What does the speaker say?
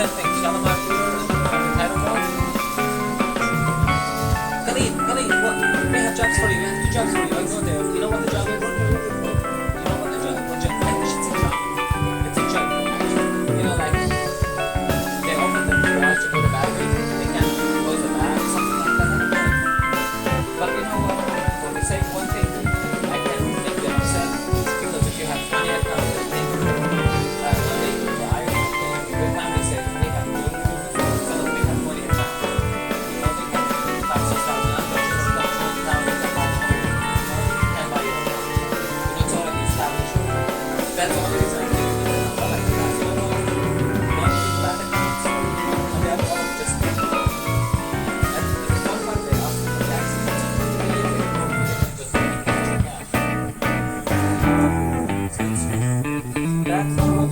same thing. Shalimar Theater and title call. Khalid, what? We have jobs for you. We have two jobs for you. I go there. You know what the job is? You know what the job? What job? I wish it's a job. It's a job. Actually, you know, like they open the garage to put a battery. They can't close the bag, something like that. But you know what? For the sake of one thing, I can make them upset because if you have money account, they think when they buy, the family says they have money. So that they have money account. You know, they can 5,000, 6,000. I'm not sure about 20,000. They buy home. You can buy your home. You know, it's already established. That's all it is. I think it's not like that. You know, one big bad accounts, and they have all just. And the one part they ask for taxes, just that's all.